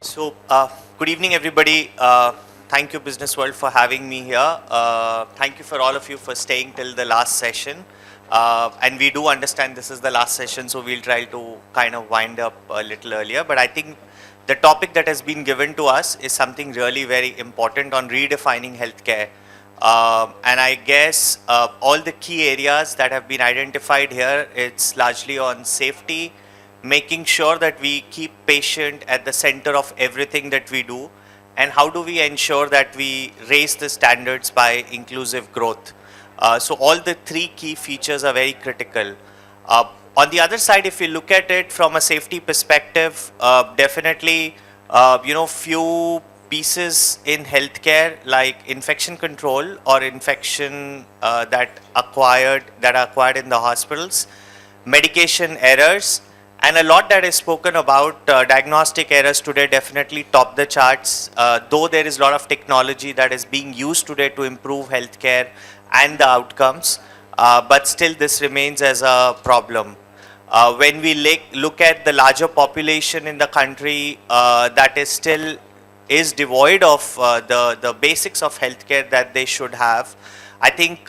So, good evening, everybody. Thank you, Business World, for having me here. Thank you for all of you for staying till the last session. And we do understand this is the last session, so we'll try to kind of wind up a little earlier. But I think the topic that has been given to us is something really very important on redefining healthcare. And I guess all the key areas that have been identified here, it's largely on safety, making sure that we keep patient at the center of everything that we do, and how do we ensure that we raise the standards by inclusive growth. So all the three key features are very critical. On the other side, if you look at it from a safety perspective, definitely, few pieces in healthcare like infection control or infection that are acquired in the hospitals, medication errors, and a lot that is spoken about. Diagnostic errors today definitely top the charts, though there is a lot of technology that is being used today to improve healthcare and the outcomes, but still this remains as a problem. When we look at the larger population in the country, that is still is devoid of the basics of healthcare that they should have. I think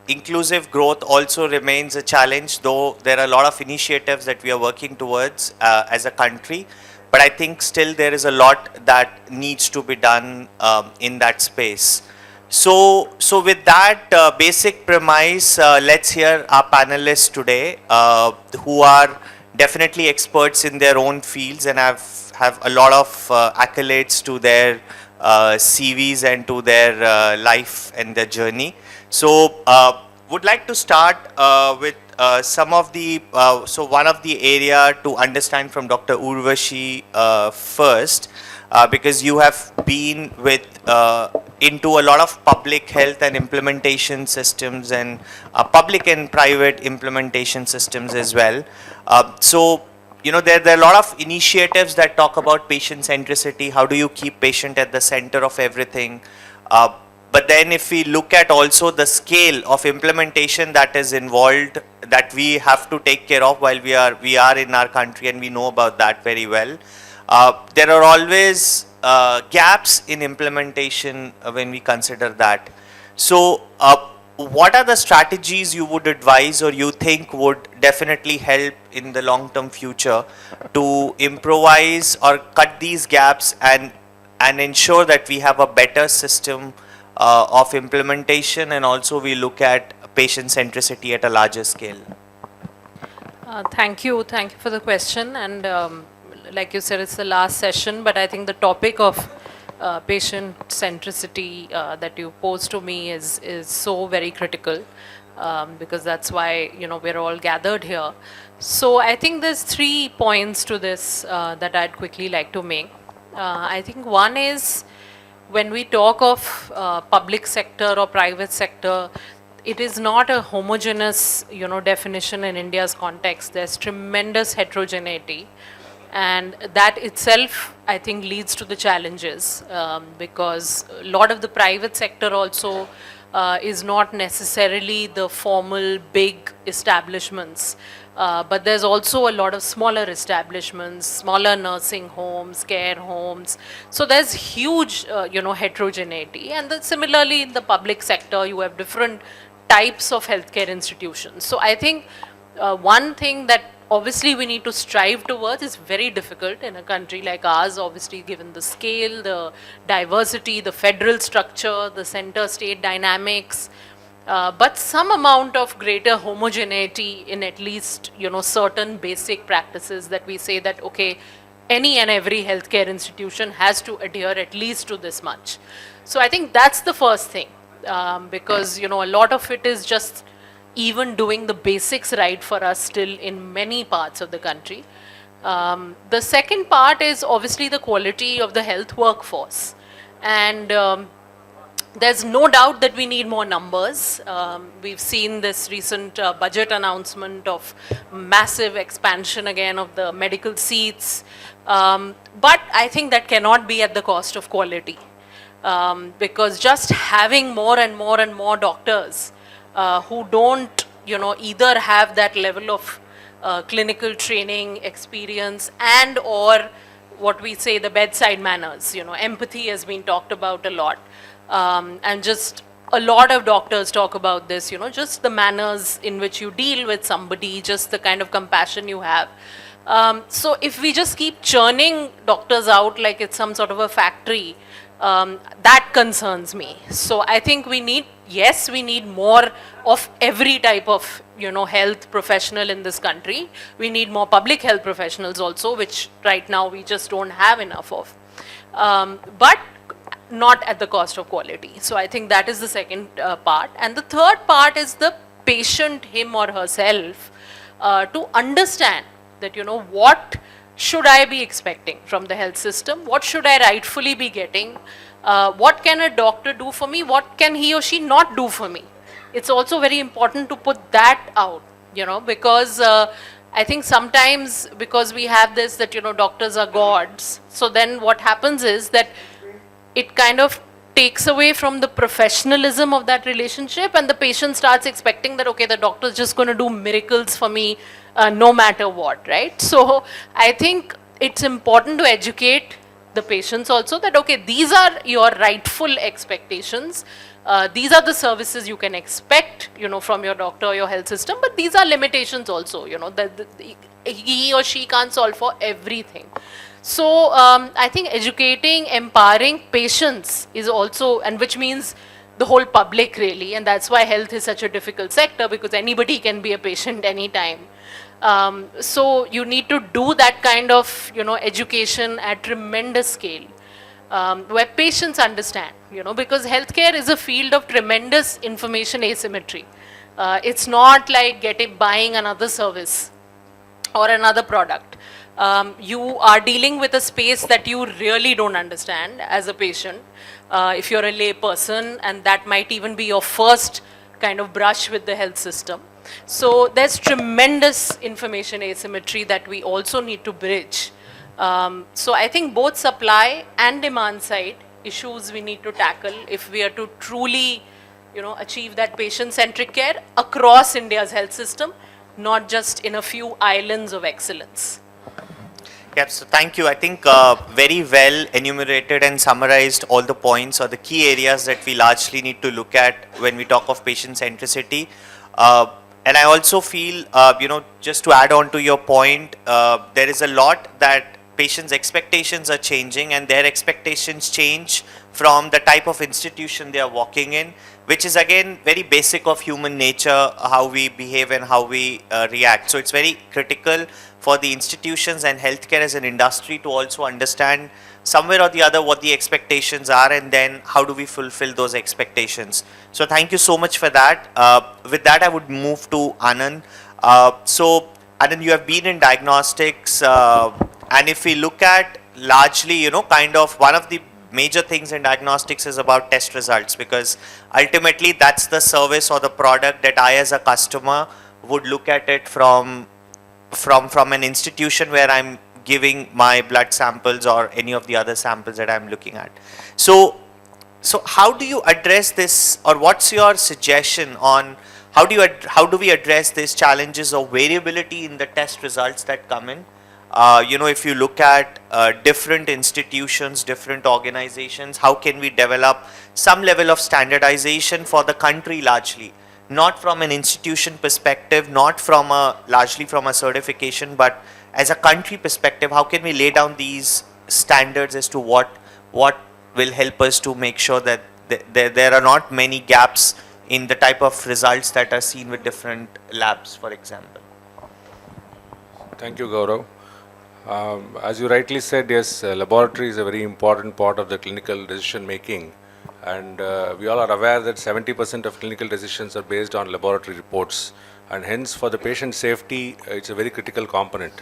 inclusive growth also remains a challenge, though there are a lot of initiatives that we are working towards as a country. But I think still there is a lot that needs to be done in that space. So with that basic premise, let's hear our panelists today, who are definitely experts in their own fields and have a lot of accolades to their CVs and to their life and their journey. So would like to start with some of the, so one of the area to understand from Dr. Urvashi first, because you have been with into a lot of public health and implementation systems and public and private implementation systems as well. There are a lot of initiatives that talk about patient centricity. How do you keep patient at the center of everything? But then if we look at also the scale of implementation that is involved, that we have to take care of while we are in our country, and we know about that very well. There are always gaps in implementation when we consider that. So what are the strategies you would advise or you think would definitely help in the long-term future to improvise or cut these gaps and ensure that we have a better system of implementation, and also we look at patient centricity at a larger scale? Thank you for the question. And like you said, it's the last session, but I think the topic of patient centricity that you posed to me is so very critical, because that's why we're all gathered here. So I think there's 3 points to this that I'd quickly like to make. I think one is, when we talk of public sector or private sector, it is not a homogeneous definition in India's context. There's tremendous heterogeneity. And that itself, I think, leads to the challenges, because a lot of the private sector also is not necessarily the formal big establishments. But there's also a lot of smaller establishments, smaller nursing homes, care homes. So there's huge, heterogeneity. And similarly, in the public sector, you have different types of healthcare institutions. So I think one thing that obviously we need to strive towards is very difficult in a country like ours, obviously given the scale, the diversity, the federal structure, the center-state dynamics, but some amount of greater homogeneity in at least certain basic practices, that we say that okay, any and every healthcare institution has to adhere at least to this much. So I think that's the first thing, because a lot of it is just even doing the basics right for us still in many parts of the country. The second part is obviously the quality of the health workforce. And there's no doubt that we need more numbers. We've seen this recent budget announcement of massive expansion again of the medical seats. But I think that cannot be at the cost of quality. Because just having more and more and more doctors who don't, either have that level of clinical training, experience, and or what we say, the bedside manners. Empathy has been talked about a lot. And just a lot of doctors talk about this, just the manners in which you deal with somebody, just the kind of compassion you have. So if we just keep churning doctors out like it's some sort of a factory, that concerns me. So I think we need more of every type of, health professional in this country. We need more public health professionals also, which right now we just don't have enough of. But not at the cost of quality. So I think that is the second part. And the third part is the patient, him or herself, to understand that, what should I be expecting from the health system? What should I rightfully be getting? What can a doctor do for me? What can he or she not do for me? It's also very important to put that out, because I think sometimes because we have this that, doctors are gods. So then what happens is that it kind of takes away from the professionalism of that relationship, and the patient starts expecting that, okay, the doctor's just going to do miracles for me no matter what, right? So I think it's important to educate the patients also that, okay, these are your rightful expectations. These are the services you can expect, from your doctor or your health system, but these are limitations also, that he or she can't solve for everything. So I think educating, empowering patients is also, and which means the whole public really, and that's why health is such a difficult sector, because anybody can be a patient anytime. So you need to do that kind of, education at tremendous scale, where patients understand, because healthcare is a field of tremendous information asymmetry. It's not like buying another service or another product. You are dealing with a space that you really don't understand as a patient, if you're a lay person, and that might even be your first kind of brush with the health system. So there's tremendous information asymmetry that we also need to bridge. So I think both supply and demand side issues we need to tackle if we are to truly, achieve that patient-centric care across India's health system, not just in a few islands of excellence. Yep, so thank you. I think very well enumerated and summarized all the points or the key areas that we largely need to look at when we talk of patient centricity. And I also feel, just to add on to your point, there is a lot that patients' expectations are changing, and their expectations change from the type of institution they are walking in, which is again very basic of human nature, how we behave and how we react. So it's very critical for the institutions and healthcare as an industry to also understand somewhere or the other what the expectations are, and then how do we fulfill those expectations. So thank you so much for that. With that, I would move to Anand. So Anand, you have been in diagnostics, and if we look at largely, kind of one of the major things in diagnostics is about test results, because ultimately that's the service or the product that I as a customer would look at it from an institution where I'm giving my blood samples or any of the other samples that I'm looking at. So how do you address this, or what's your suggestion on how do we address these challenges of variability in the test results that come in? If you look at different institutions, different organizations, how can we develop some level of standardization for the country largely? Not from an institution perspective, not from largely from a certification, but as a country perspective, how can we lay down these standards as to what will help us to make sure that there are not many gaps in the type of results that are seen with different labs, for example? Thank you, Gaurav. As you rightly said, yes, laboratory is a very important part of the clinical decision making, and we all are aware that 70% of clinical decisions are based on laboratory reports, and hence for the patient safety, it's a very critical component.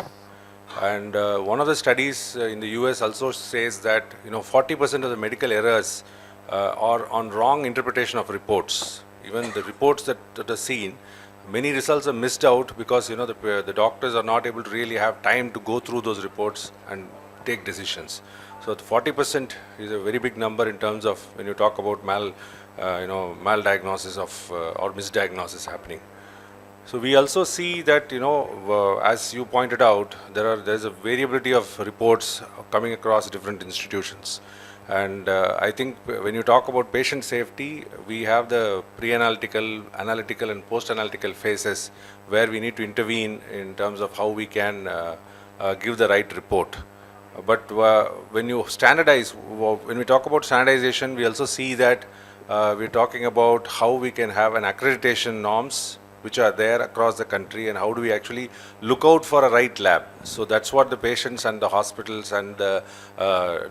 And one of the studies in the US also says that 40% of the medical errors are on wrong interpretation of reports. Even the reports that are seen, many results are missed out because the doctors are not able to really have time to go through those reports and take decisions. So 40% is a very big number in terms of when you talk about maldiagnosis of or misdiagnosis happening. So we also see that, as you pointed out, there's a variability of reports coming across different institutions. And I think when you talk about patient safety, we have the pre-analytical, analytical and post-analytical phases where we need to intervene in terms of how we can give the right report. But when you standardize, when we talk about standardization, we also see that we're talking about how we can have an accreditation norms which are there across the country, and how do we actually look out for a right lab. So that's what the patients and the hospitals and the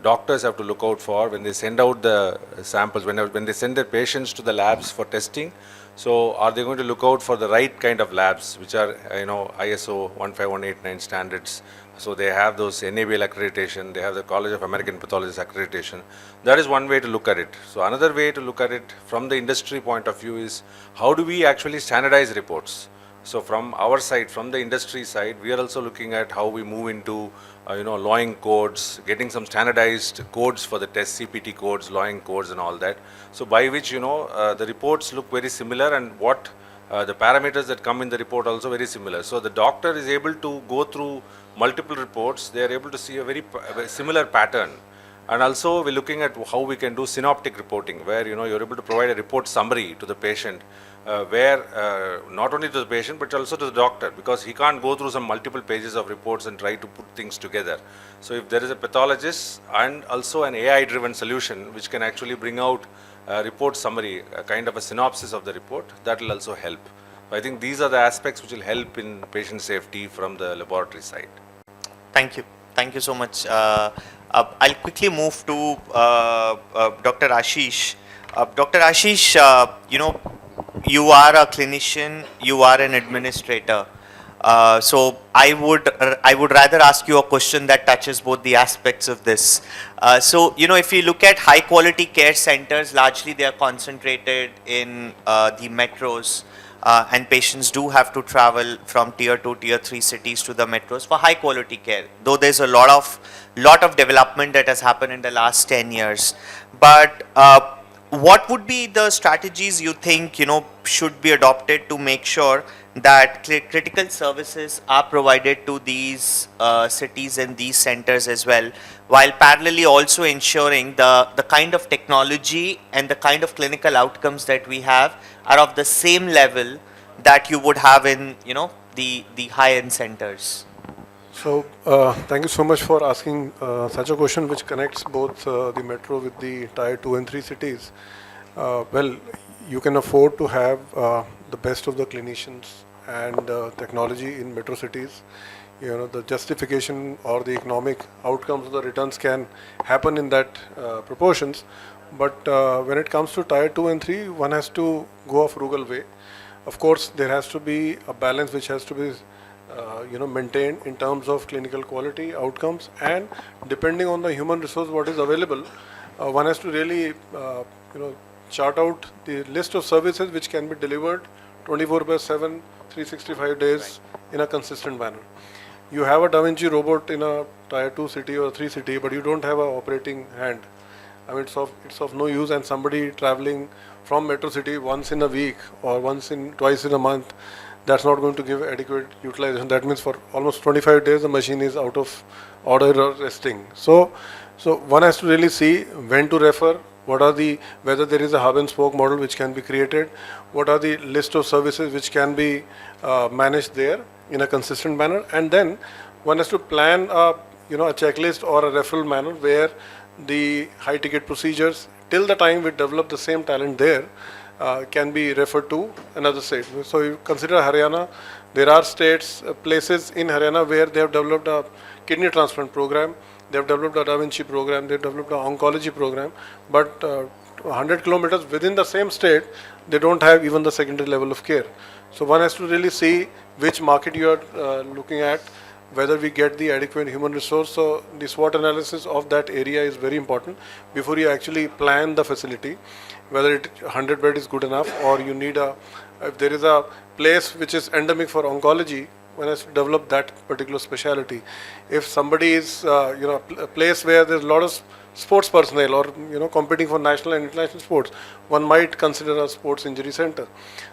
doctors have to look out for when they send out the samples, when they send their patients to the labs for testing. So are they going to look out for the right kind of labs which are ISO 15189 standards. So they have those NABL accreditation, they have the College of American Pathologists accreditation. That is one way to look at it. So another way to look at it from the industry point of view is how do we actually standardize reports. So from our side, from the industry side, we are also looking at how we move into lawing codes, getting some standardized codes for the test, CPT codes, lawing codes and all that. So by which the reports look very similar, and what the parameters that come in the report also very similar. So the doctor is able to go through multiple reports, they are able to see a very similar pattern. And also we're looking at how we can do synoptic reporting, where you're able to provide a report summary to the patient, where not only to the patient but also to the doctor, because he can't go through some multiple pages of reports and try to put things together. So if there is a pathologist and also an AI driven solution which can actually bring out a report summary, a kind of a synopsis of the report, that will also help. I think these are the aspects which will help in patient safety from the laboratory side. Thank you. Thank you so much. I'll quickly move to Dr. Aashish. Dr. Aashish, you are a clinician, you are an administrator. So I would rather ask you a question that touches both the aspects of this. So if you look at high quality care centers, largely they are concentrated in the metros. And patients do have to travel from tier 2, tier 3 cities to the metros for high quality care, though there's a lot of development that has happened in the last 10 years. But what would be the strategies you think should be adopted to make sure that critical services are provided to these cities and these centers as well, while parallelly also ensuring the kind of technology and the kind of clinical outcomes that we have are of the same level that you would have in the high-end centers? So thank you so much for asking such a question which connects both the metro with the tier 2 and 3 cities. Well, you can afford to have the best of the clinicians and technology in metro cities. The justification or the economic outcomes of the returns can happen in that proportions. But when it comes to tier 2 and 3, one has to go a frugal way. Of course, there has to be a balance which has to be maintained in terms of clinical quality outcomes, and depending on the human resource what is available, one has to really chart out the list of services which can be delivered 24/7, 365 days in a consistent manner. You have a Da Vinci robot in a tier 2 city or 3 city, but you don't have an operating hand. I mean, it's of no use, and somebody traveling from metro city once in a week or twice in a month, that's not going to give adequate utilization. That means for almost 25 days the machine is out of order or resting. So one has to really see when to refer, whether there is a hub and spoke model which can be created, what are the list of services which can be managed there in a consistent manner, and then one has to plan a checklist or a referral manner where the high ticket procedures, till the time we develop the same talent there, can be referred to another state. So you consider Haryana, there are states, places in Haryana where they have developed a kidney transplant program, they have developed a Da Vinci program, they have developed an oncology program, but 100 kilometers within the same state, they don't have even the secondary level of care. So one has to really see which market you are looking at, whether we get the adequate human resource. So the SWOT analysis of that area is very important before you actually plan the facility, whether 100 bed is good enough, or you need if there is a place which is endemic for oncology, one has to develop that particular specialty. If somebody is, a place where there's a lot of sports personnel or, competing for national and international sports, one might consider a sports injury center.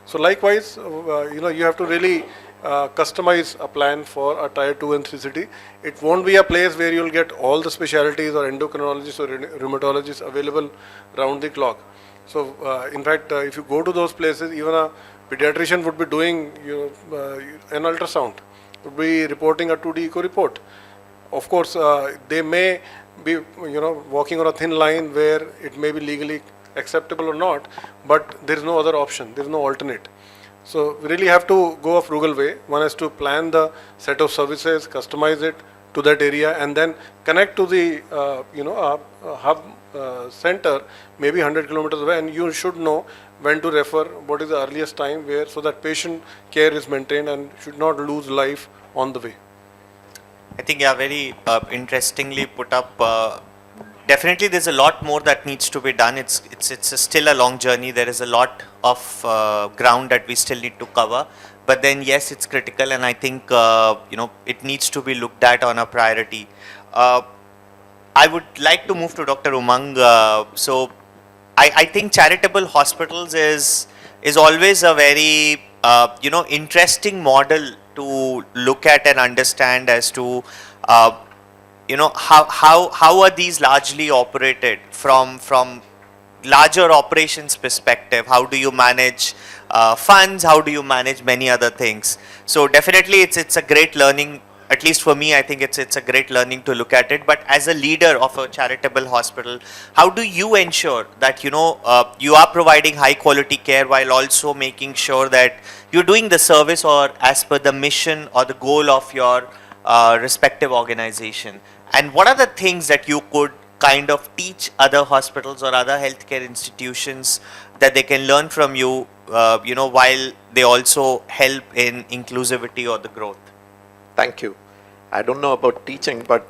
So likewise, you have to really customize a plan for a tier 2 and 3 city. It won't be a place where you'll get all the specialties or endocrinologists or rheumatologists available round the clock. So in fact, if you go to those places, even a pediatrician would be doing an ultrasound, would be reporting a 2D echo report. Of course, they may be walking on a thin line where it may be legally acceptable or not, but there is no other option, there is no alternate. So we really have to go a frugal way. One has to plan the set of services, customize it to that area, and then connect to the hub center, maybe 100 kilometers away, and you should know when to refer, what is the earliest time where, so that patient care is maintained and should not lose life on the way. I think, yeah, very interestingly put up. Definitely, there's a lot more that needs to be done. It's still a long journey. There is a lot of ground that we still need to cover. But then, yes, it's critical, and I think it needs to be looked at on a priority. I would like to move to Dr. Umang. So, I think charitable hospitals is always a very interesting model to look at and understand as to how are these largely operated from larger operations perspective. How do you manage funds? How do you manage many other things? So definitely it's a great learning. At least for me, I think it's a great learning to look at it. But as a leader of a charitable hospital, how do you ensure that you are providing high quality care while also making sure that you're doing the service or as per the mission or the goal of your respective organization? And what are the things that you could kind of teach other hospitals or other healthcare institutions that they can learn from you, while they also help in inclusivity or the growth? Thank you. I don't know about teaching, but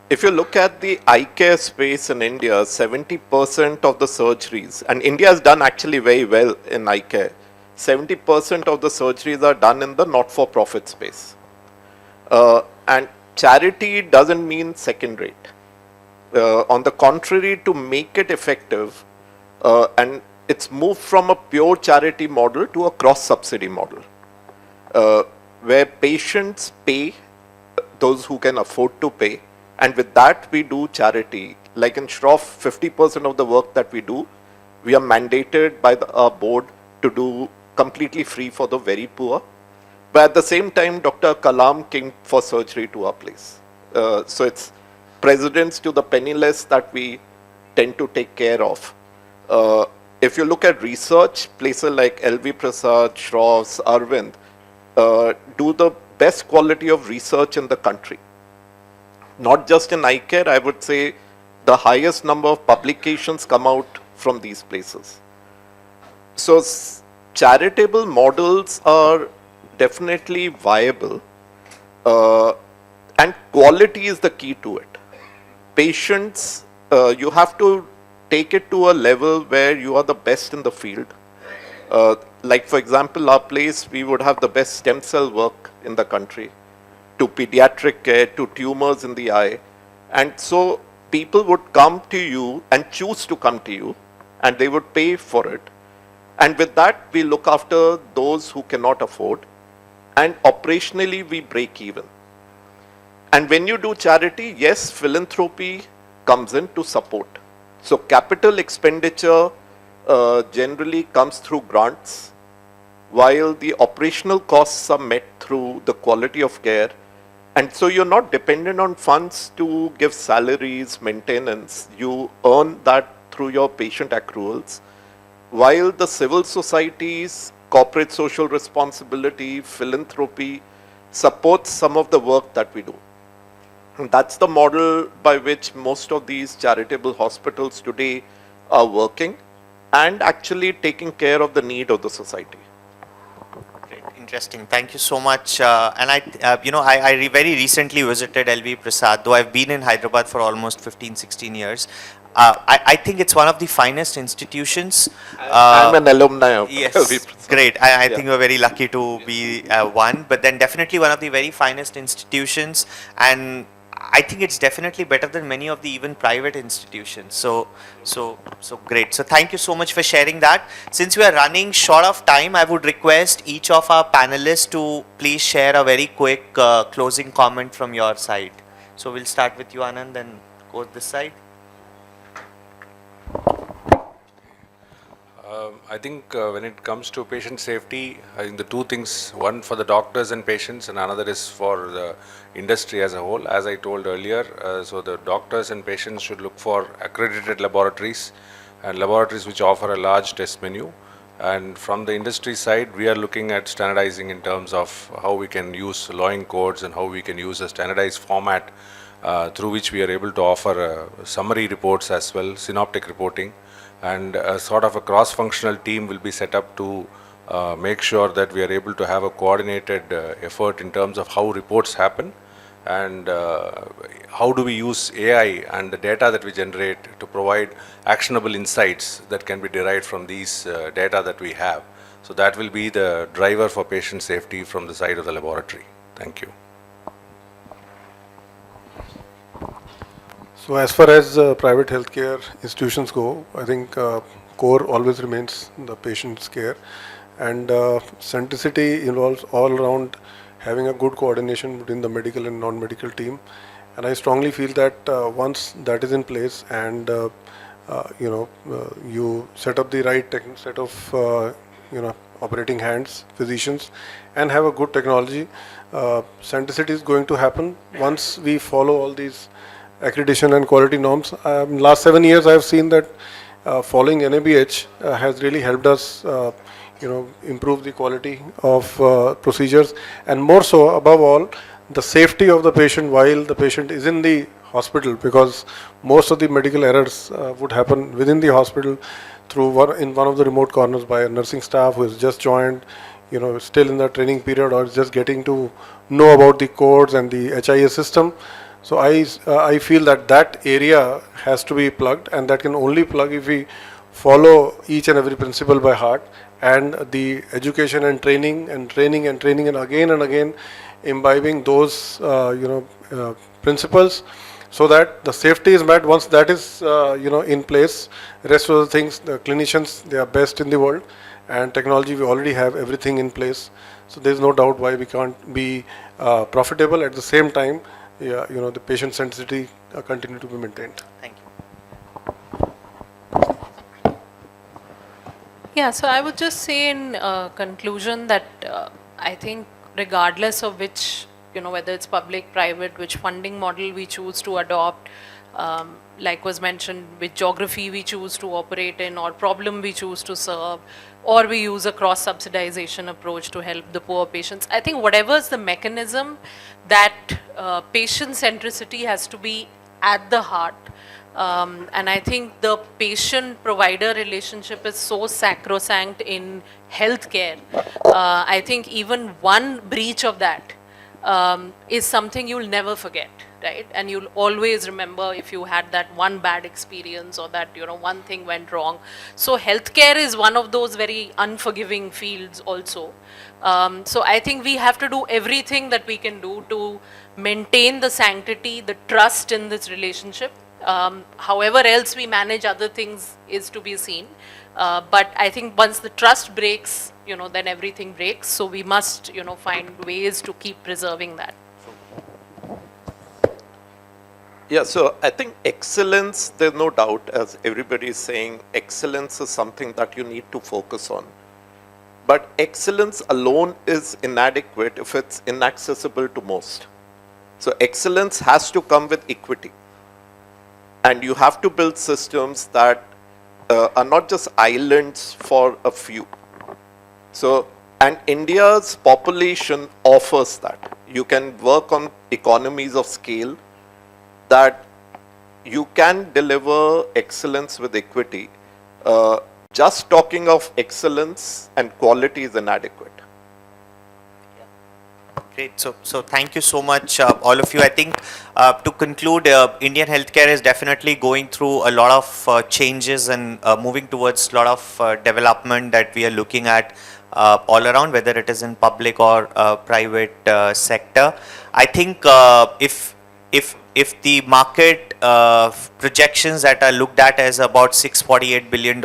if you look at the eye care space in India, 70% of the surgeries, and India has done actually very well in eye care, 70% of the surgeries are done in the not-for-profit space. And charity doesn't mean second rate. On the contrary, to make it effective, and it's moved from a pure charity model to a cross-subsidy model, where patients pay, those who can afford to pay, and with that we do charity. Like in Shroff, 50% of the work that we do, we are mandated by our board to do completely free for the very poor. But at the same time, Dr. Kalam came for surgery to our place. So it's presidents to the penniless that we tend to take care of. If you look at research, places like LV Prasad, Shroff, Arvind, do the best quality of research in the country. Not just in eye care, I would say the highest number of publications come out from these places. So charitable models are definitely viable, and quality is the key to it. Patients, you have to take it to a level where you are the best in the field. Like for example, our place, we would have the best stem cell work in the country, to pediatric care, to tumors in the eye. And so people would come to you and choose to come to you, and they would pay for it. And with that, we look after those who cannot afford, and operationally we break even. And when you do charity, yes, philanthropy comes in to support. So capital expenditure generally comes through grants, while the operational costs are met through the quality of care. And so you're not dependent on funds to give salaries, maintenance. You earn that through your patient accruals, while the civil societies, corporate social responsibility, philanthropy supports some of the work that we do. And that's the model by which most of these charitable hospitals today are working and actually taking care of the need of the society. Great, interesting. Thank you so much. And I very recently visited LV Prasad, though I've been in Hyderabad for almost 15, 16 years. I think it's one of the finest institutions. I'm an alumni of Yes, Prasad. great. I Yeah. think we're very lucky to be one, but then definitely one of the very finest institutions, and I think it's definitely better than many of the even private institutions. So great. So thank you so much for sharing that. Since we are running short of time, I would request each of our panelists to please share a very quick closing comment from your side. So we'll start with you, Anand, and go this side. I think when it comes to patient safety, I think the two things, one for the doctors and patients and another is for the industry as a whole. As I told earlier, so the doctors and patients should look for accredited laboratories and laboratories which offer a large test menu. And from the industry side, we are looking at standardizing in terms of how we can use lawing codes and how we can use a standardized format through which we are able to offer summary reports as well, synoptic reporting. And a sort of a cross-functional team will be set up to make sure that we are able to have a coordinated effort in terms of how reports happen and how do we use AI and the data that we generate to provide actionable insights that can be derived from these data that we have. So that will be the driver for patient safety from the side of the laboratory. Thank you. So as far as private healthcare institutions go, I think core always remains the patient's care, and centricity involves all around having a good coordination between the medical and non-medical team. And I strongly feel that once that is in place and you set up the right set of operating hands, physicians, and have a good technology, centricity is going to happen once we follow all these accreditation and quality norms. Last 7 years, I have seen that following NABH has really helped us, improve the quality of procedures, and more so, above all, the safety of the patient while the patient is in the hospital, because most of the medical errors would happen within the hospital through in one of the remote corners by a nursing staff who has just joined, still in the training period or just getting to know about the codes and the HIA system. So I feel that area has to be plugged, and that can only plug if we follow each and every principle by heart, and the education and training and again imbibing those principles, so that the safety is met. Once that is in place, rest of the things, the clinicians, they are best in the world, and technology, we already have everything in place. So there is no doubt why we can't be profitable. At the same time, the patient centricity continue to be maintained. Thank you. Yeah, so I would just say in conclusion that I think regardless of which, whether it's public, private, which funding model we choose to adopt, like was mentioned, which geography we choose to operate in or problem we choose to serve, or we use a cross-subsidization approach to help the poor patients. I think whatever is the mechanism, that patient centricity has to be at the heart. And I think the patient-provider relationship is so sacrosanct in healthcare. I think even one breach of that is something you'll never forget, right? And you'll always remember if you had that one bad experience or that, one thing went wrong. So healthcare is one of those very unforgiving fields also. So I think we have to do everything that we can do to maintain the sanctity, the trust in this relationship. However else we manage other things is to be seen. But I think once the trust breaks, then everything breaks. So we must, find ways to keep preserving that. Yeah, so I think excellence, there's no doubt, as everybody is saying, excellence is something that you need to focus on. But excellence alone is inadequate if it's inaccessible to most. So excellence has to come with equity. And you have to build systems that are not just islands for a few. So, and India's population offers that. You can work on economies of scale, that you can deliver excellence with equity. Just talking of excellence and quality is inadequate. Great. So thank you so much, all of you. I think to conclude, Indian healthcare is definitely going through a lot of changes and moving towards a lot of development that we are looking at all around, whether it is in public or private sector. I think if the market projections that are looked at as about $648 billion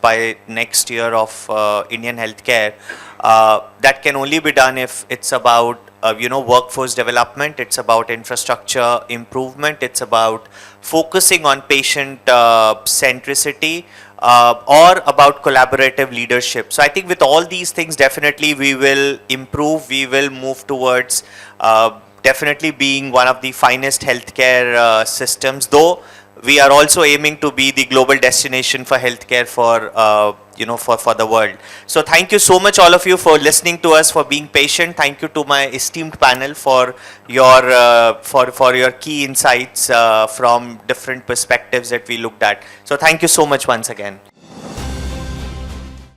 by next year of Indian healthcare, that can only be done if it's about workforce development, it's about infrastructure improvement, it's about focusing on patient centricity, or about collaborative leadership. So I think with all these things, definitely we will improve, we will move towards definitely being one of the finest healthcare systems, though we are also aiming to be the global destination for healthcare for for the world. So thank you so much, all of you, for listening to us, for being patient. Thank you to my esteemed panel for your key insights from different perspectives that we looked at. So thank you so much once again.